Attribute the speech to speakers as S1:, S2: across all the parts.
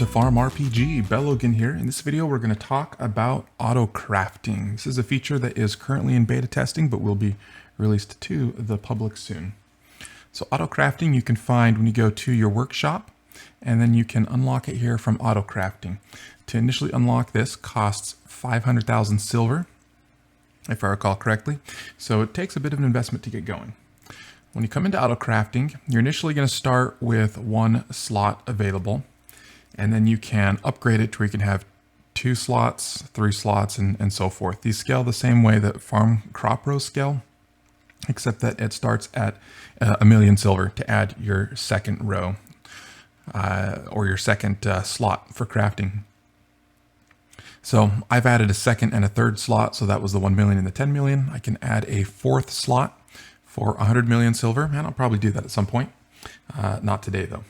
S1: FarmRPG, Bellogan here. In this video, we're going to talk about auto crafting. This is a feature that is currently in beta testing, but will be released to the public soon. So auto crafting you can find when you go to your workshop, and then you can unlock it here from auto crafting. To initially unlock this costs 500,000 silver, if I recall correctly. So it takes a bit of an investment to get going. When you come into auto crafting, you're initially going to start with one slot available, and then you can upgrade it to where you can have 2 slots, 3 slots, and so forth. These scale the same way that farm crop rows scale, except that it starts at 1,000,000 silver to add your second row or your second slot for crafting. So I've added a second and a third slot, so that was the 1,000,000 and the 10,000,000. I can add a 4th slot for 100,000,000 silver, and I'll probably do that at some point. Not today though.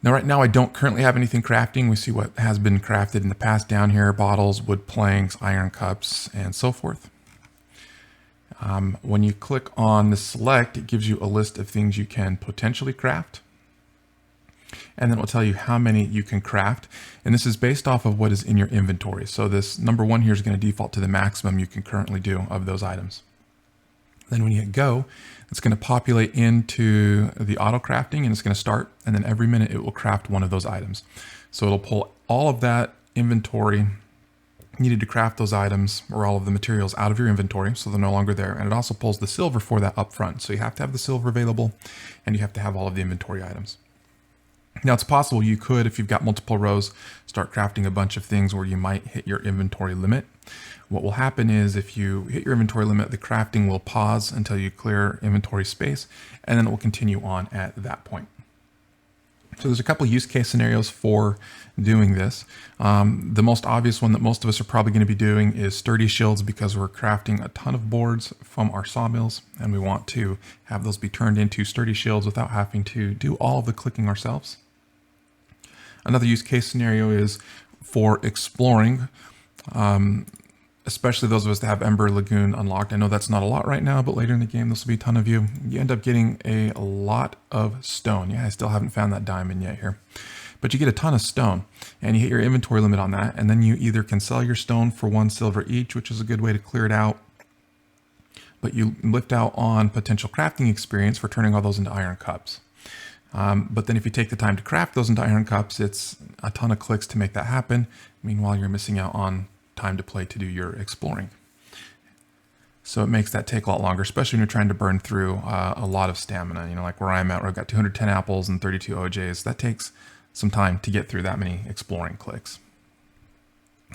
S1: Now, right now I don't currently have anything crafting. We see what has been crafted in the past down here: bottles, wood planks, iron cups, and so forth. When you click on the select, it gives you a list of things you can potentially craft. And then it will tell you how many you can craft. And this is based off of what is in your inventory. So this number 1 here is going to default to the maximum you can currently do of those items. Then when you hit go, it's going to populate into the auto crafting, and it's going to start. And then every minute it will craft one of those items. So it'll pull all of that inventory needed to craft those items, or all of the materials, out of your inventory, so they're no longer there. And it also pulls the silver for that up front. So you have to have the silver available, and you have to have all of the inventory items. Now it's possible you could, if you've got multiple rows, start crafting a bunch of things where you might hit your inventory limit. What will happen is if you hit your inventory limit, the crafting will pause until you clear inventory space, and then it will continue on at that point. So there's a couple use case scenarios for doing this. The most obvious one that most of us are probably going to be doing is sturdy shields, because we're crafting a ton of boards from our sawmills, and we want to have those be turned into sturdy shields without having to do all of the clicking ourselves. Another use case scenario is for exploring, especially those of us that have Ember Lagoon unlocked. I know that's not a lot right now, but later in the game, this will be a ton of you. You end up getting a lot of stone. Yeah, I still haven't found that diamond yet here. But you get a ton of stone, and you hit your inventory limit on that, and then you either can sell your stone for 1 silver each, which is a good way to clear it out, but you lift out on potential crafting experience for turning all those into iron cups. But then if you take the time to craft those into iron cups, it's a ton of clicks to make that happen. Meanwhile, you're missing out on time to play to do your exploring. So it makes that take a lot longer, especially when you're trying to burn through a lot of stamina. You know, like where I'm at, where I've got 210 apples and 32 OJs. That takes some time to get through that many exploring clicks.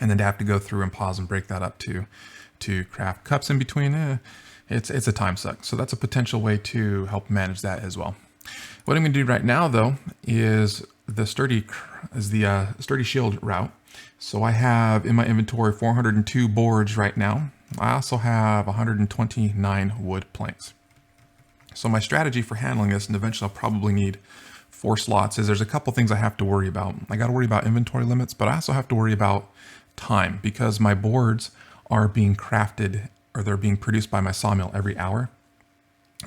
S1: And then to have to go through and pause and break that up to craft cups in between, it's a time suck. So that's a potential way to help manage that as well. What I'm going to do right now, though, is the sturdy shield route. So I have in my inventory 402 boards right now. I also have 129 wood planks. So my strategy for handling this, and eventually I'll probably need 4 slots, is there's a couple things I have to worry about. I got to worry about inventory limits, but I also have to worry about time, because my boards are being crafted, or they're being produced by my sawmill every hour.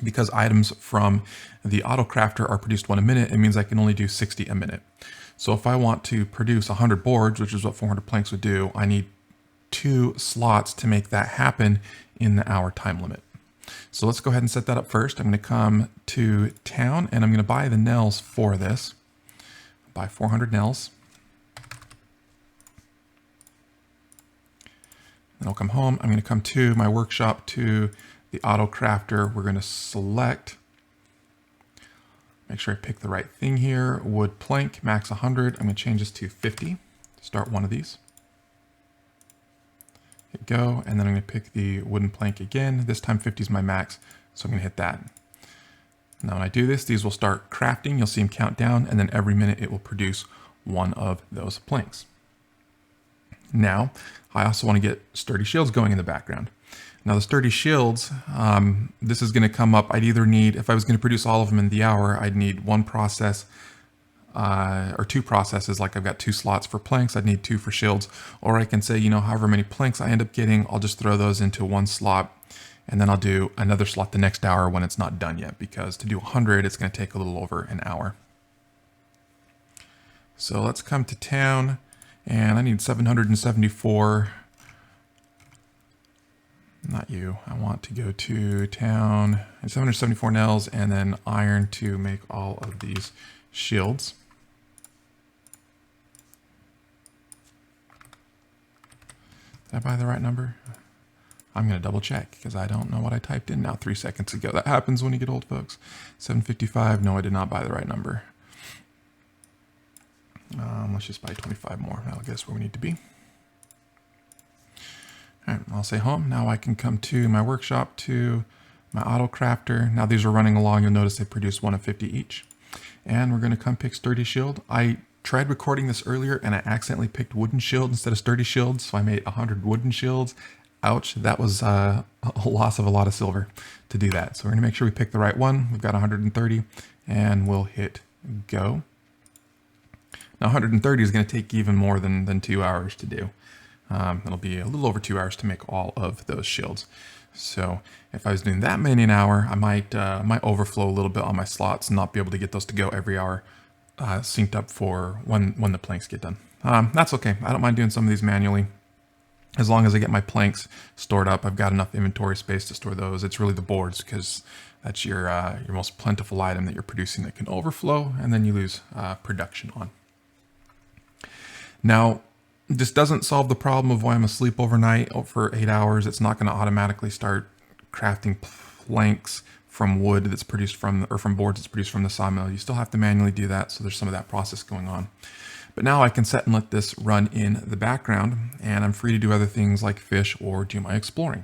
S1: Because items from the auto crafter are produced 1 a minute, it means I can only do 60 a minute. So if I want to produce 100 boards, which is what 400 planks would do, I need 2 slots to make that happen in the hour time limit. So let's go ahead and set that up first. I'm going to come to town, and I'm going to buy the nails for this. Buy 400 nails. Then I'll come home. I'm going to come to my workshop, to the auto crafter. We're going to select, make sure I pick the right thing here, wood plank, max 100. I'm going to change this to 50, start one of these. Hit go, and then I'm going to pick the wooden plank again. This time 50 is my max, so I'm going to hit that. Now when I do this, these will start crafting. You'll see them count down, and then every minute it will produce one of those planks. Now, I also want to get sturdy shields going in the background. Now the sturdy shields, this is going to come up. I'd either need, if I was going to produce all of them in the hour, I'd need 1 process or 2 processes. Like I've got 2 slots for planks, I'd need 2 for shields. Or I can say, you know, however many planks I end up getting, I'll just throw those into 1 slot, and then I'll do another slot the next hour when it's not done yet, because to do 100, it's going to take a little over an hour. So let's come to town, and I need 774. Not you. I want to go to town, and 774 nails, and then iron to make all of these shields. Did I buy the right number? I'm going to double check because I don't know what I typed in now 3 seconds ago. That happens when you get old, folks. 755. No, I did not buy the right number. Let's just buy 25 more. That'll get us where we need to be. All right, I'll say home. Now I can come to my workshop, to my auto crafter. Now these are running along. You'll notice they produce 1 of 50 each. And we're going to come pick sturdy shield. I tried recording this earlier and I accidentally picked wooden shield instead of sturdy shield. So I made 100 wooden shields. Ouch, that was a loss of a lot of silver to do that. So we're going to make sure we pick the right one. We've got 130 and we'll hit go. Now 130 is going to take even more than 2 hours to do. It'll be a little over 2 hours to make all of those shields. So if I was doing that many an hour, I might overflow a little bit on my slots and not be able to get those to go every hour synced up for when the planks get done. That's okay. I don't mind doing some of these manually. As long as I get my planks stored up, I've got enough inventory space to store those. It's really the boards, because that's your most plentiful item that you're producing that can overflow, and then you lose production on. Now, this doesn't solve the problem of why I'm asleep overnight for 8 hours. It's not going to automatically start crafting planks from wood that's produced from, or from boards that's produced from the sawmill. You still have to manually do that, so there's some of that process going on. But now I can set and let this run in the background, and I'm free to do other things like fish or do my exploring.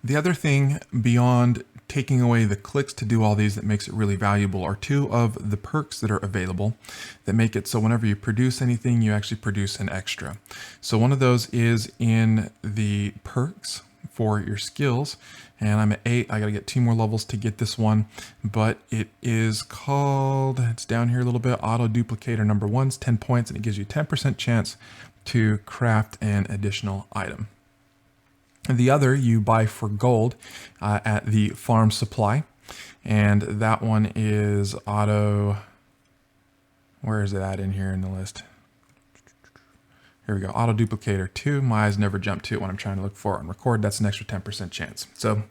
S1: The other thing beyond taking away the clicks to do all these that makes it really valuable are 2 of the perks that are available that make it so whenever you produce anything, you actually produce an extra. So one of those is in the perks for your skills, and I'm at 8. I gotta get 2 more levels to get this one, but it is called, it's down here a little bit, auto duplicator number 1's 10 points, and it gives you 10% chance to craft an additional item. The other you buy for gold at the farm supply, and that one is auto, where is it at in here in the list? Here we go, auto duplicator 2. My eyes never jump to it when I'm trying to look for it and record. That's an extra 10% chance. So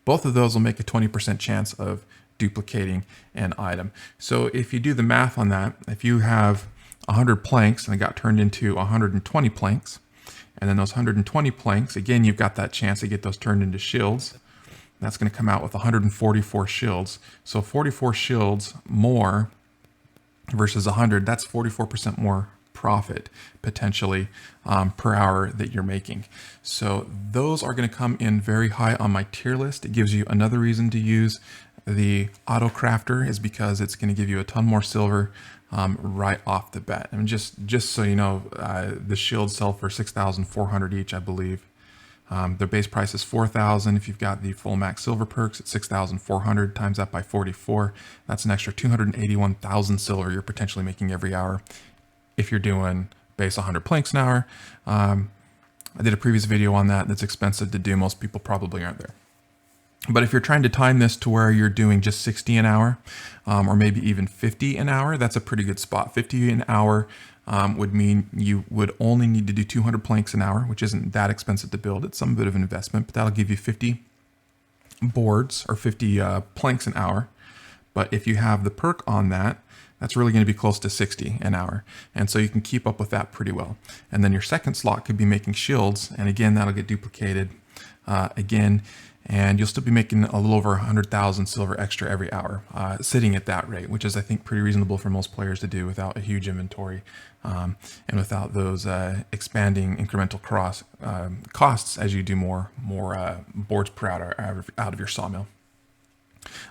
S1: both of those will make a 20% chance of duplicating an item. So if you do the math on that, if you have 100 planks and it got turned into 120 planks, and then those 120 planks, again, you've got that chance to get those turned into shields. That's going to come out with 144 shields. So 44 shields more versus 100, that's 44% more profit potentially per hour that you're making. So those are going to come in very high on my tier list. It gives you another reason to use the auto crafter, is because it's going to give you a ton more silver right off the bat. And just so you know, the shields sell for 6,400 each, I believe. Their base price is 4,000. If you've got the full max silver perks, it's 6,400 times that by 44. That's an extra 281,000 silver you're potentially making every hour if you're doing base 100 planks an hour. I did a previous video on that. That's expensive to do. Most people probably aren't there. But if you're trying to time this to where you're doing just 60 an hour, or maybe even 50 an hour, that's a pretty good spot. 50 an hour would mean you would only need to do 200 planks an hour, which isn't that expensive to build. It's some bit of an investment, but that'll give you 50 boards or 50 planks an hour. But if you have the perk on that, that's really going to be close to 60 an hour. And so you can keep up with that pretty well. And then your second slot could be making shields. And again, that'll get duplicated again. And you'll still be making a little over 100,000 silver extra every hour, sitting at that rate, which is, I think, pretty reasonable for most players to do without a huge inventory and without those expanding incremental costs as you do more boards per hour out of your sawmill.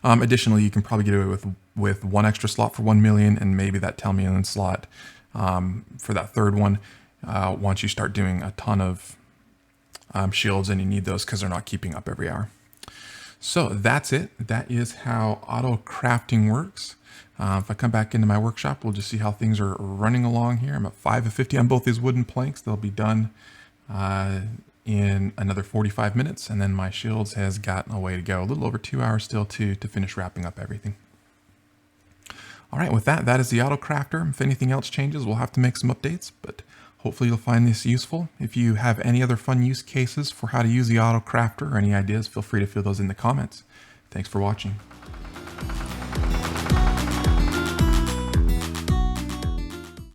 S1: Additionally, you can probably get away with 1 extra slot for 1 million, and maybe that 10 million slot for that third one once you start doing a ton of shields, and you need those because they're not keeping up every hour. So that's it. That is how auto crafting works. If I come back into my workshop, we'll just see how things are running along here. I'm at 5 of 50 on both these wooden planks. They'll be done in another 45 minutes, and then my shields has gotten a way to go. A little over 2 hours still to finish wrapping up everything. All right, with that, that is the auto crafter. If anything else changes, we'll have to make some updates, but hopefully you'll find this useful. If you have any other fun use cases for how to use the auto crafter or any ideas, feel free to fill those in the comments. Thanks for watching.